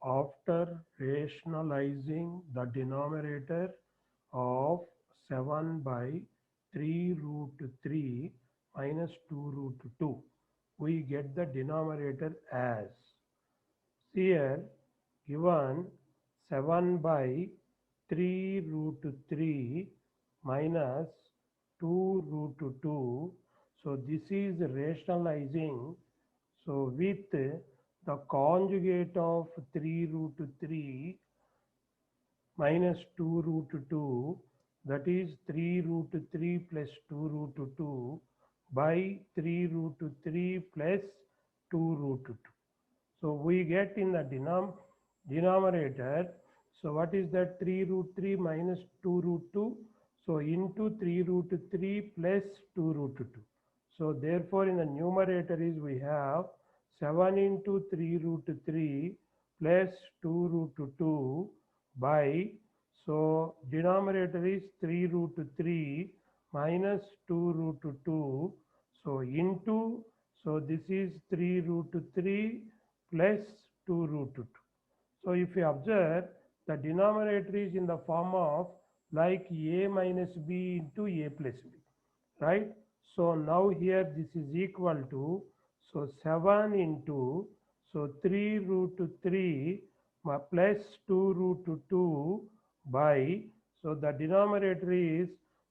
After rationalizing the denominator of 7 by 3 root 3 minus 2 root 2, we get the denominator as here given 7 by 3 root 3 minus 2 root 2. So this is rationalizing. So with the conjugate of 3 root 3 minus 2 root 2, that is 3 root 3 plus 2 root 2 by 3 root 3 plus 2 root 2. So we get in the denominator. So what is that? 3 root 3 minus 2 root 2. So into 3 root 3 plus 2 root 2. So therefore in the numerator is we have 7 into 3 root 3 plus 2 root 2 by, so denominator is 3 root 3 minus 2 root 2. So into, so this is 3 root 3 plus 2 root 2. So if you observe, the denominator is in the form of like a minus b into a plus b, right? So now here this is equal to, so 7 into, so 3 root 3 plus 2 root 2 by, so the denominator is,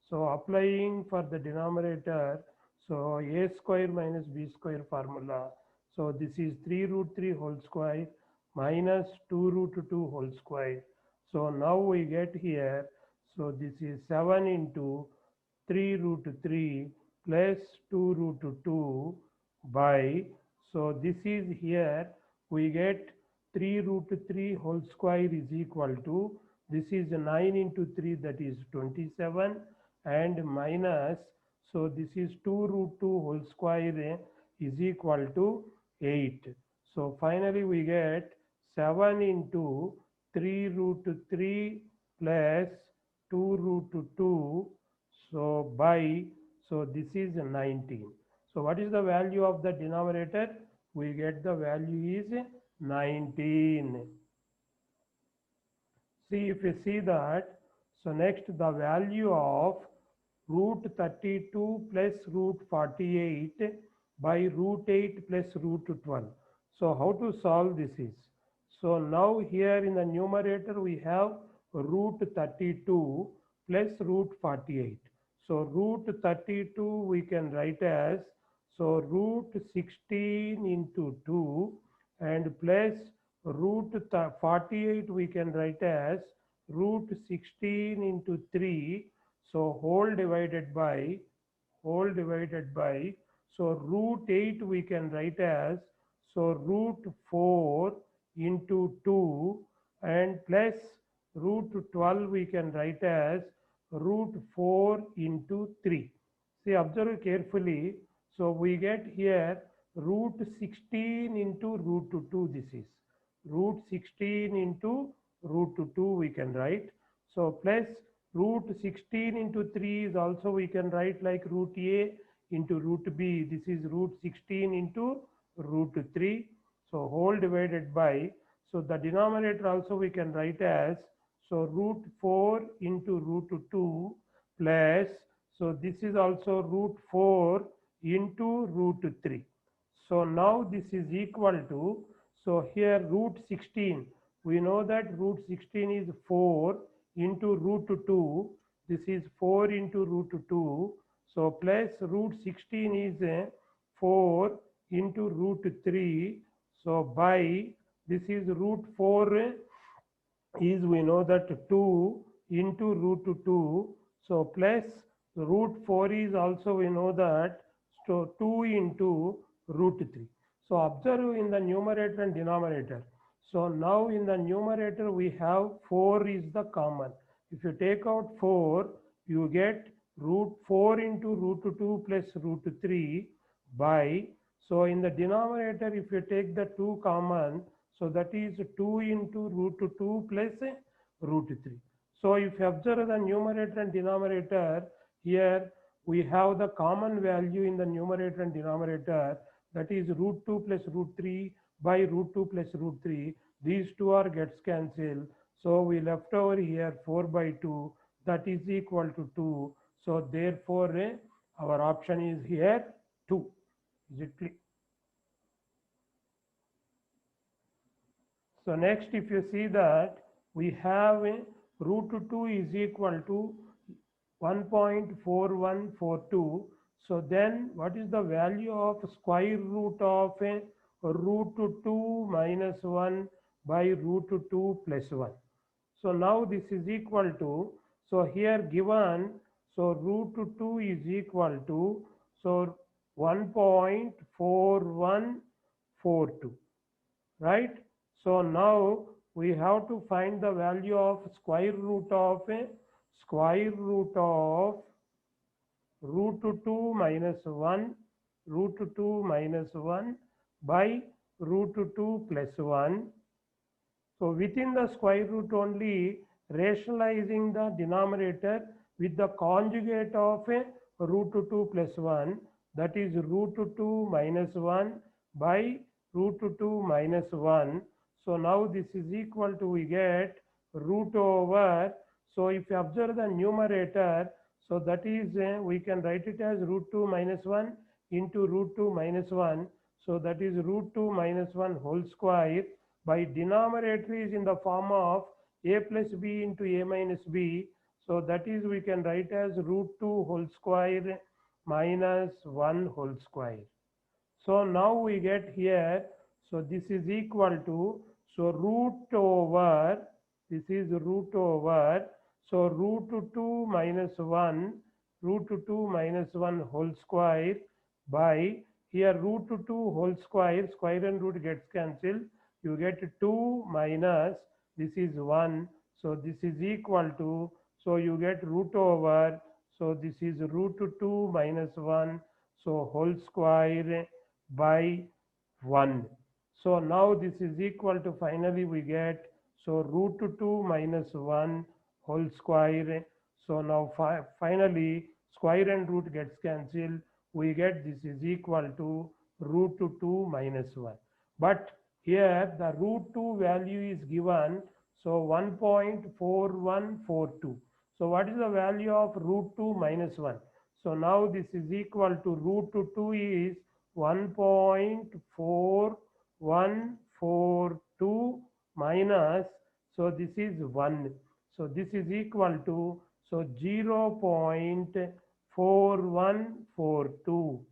so applying for the denominator, so a square minus b square formula. So this is 3 root 3 whole square minus 2 root 2 whole square. So now we get here, so this is 7 into 3 root 3 plus 2 root 2 by, so this is here we get 3 root 3 whole square is equal to, this is 9 into 3, that is 27, and minus, so this is 2 root 2 whole square is equal to 8. So finally we get 7 into 3 root 3 plus 2 root 2, so by, so this is 19. So what is the value of the denominator? We get the value is 19. See, if you see that, so next the value of root 32 plus root 48 by root 8 plus root 12. So how to solve this is, so now here in the numerator we have root 32 plus root 48. So root 32 we can write as, so root 16 into 2 and plus root 48 we can write as root 16 into 3, so whole divided by, so root 8 we can write as, so root 4 into 2 and plus root 12 we can write as root 4 into 3. See, observe carefully. So we get here root 16 into root 2, this is root 16 into root 2 we can write. So plus root 16 into 3 is also we can write like root a into root b, this is root 16 into root 3. So whole divided by, so the denominator also we can write as, so root 4 into root 2 plus, so this is also root 4 into root 3. So now this is equal to, so here root 16, we know that root 16 is 4 into root 2, this is 4 into root 2, so plus root 16 is 4 into root 3, so by, this is root 4 is, we know that 2 into root 2, so plus root 4 is also we know that, so 2 into root 3. So observe in the numerator and denominator. So now in the numerator we have 4 is the common. If you take out 4, you get root 4 into root 2 plus root 3 by, so in the denominator if you take the 2 common, so that is 2 into root 2 plus root 3. So if you observe the numerator and denominator, here we have the common value in the numerator and denominator, that is root 2 plus root 3 by root 2 plus root 3. These two are gets cancelled. So we left over here 4 by 2, that is equal to 2. So therefore our option is here 2. Is it clear? So next, if you see that we have root 2 is equal to 1.4142. So then what is the value of square root of root 2 minus 1 by root 2 plus 1? So now this is equal to, so here given, so root 2 is equal to, so 1.4142, right? So now we have to find the value of square root of root 2 minus 1, root 2 minus 1 by root 2 plus 1. So within the square root only, rationalizing the denominator with the conjugate of root 2 plus 1, that is root 2 minus 1 by root 2 minus 1. So now this is equal to, we get root over, so if you observe the numerator, so that is we can write it as root 2 minus 1 into root 2 minus 1. So that is root 2 minus 1 whole square by denominator is in the form of a plus b into a minus b. So that is we can write as root 2 whole square minus 1 whole square. So now we get here, so this is equal to, so root over, this is root over, so root 2 minus 1, root 2 minus 1 whole square by, here root 2 whole square, square and root gets cancelled, you get 2 minus, this is 1, so this is equal to, so you get root over, so this is root 2 minus 1, so whole square by 1. So now this is equal to, finally we get, so root 2 minus 1 whole square. So now finally square and root gets cancelled. We get this is equal to root 2 minus 1. But here the root 2 value is given, so 1.4142. So what is the value of root 2 minus 1? So now this is equal to root 2 is 1.4142 minus, so this is 1. So this is equal to, so 0.4142.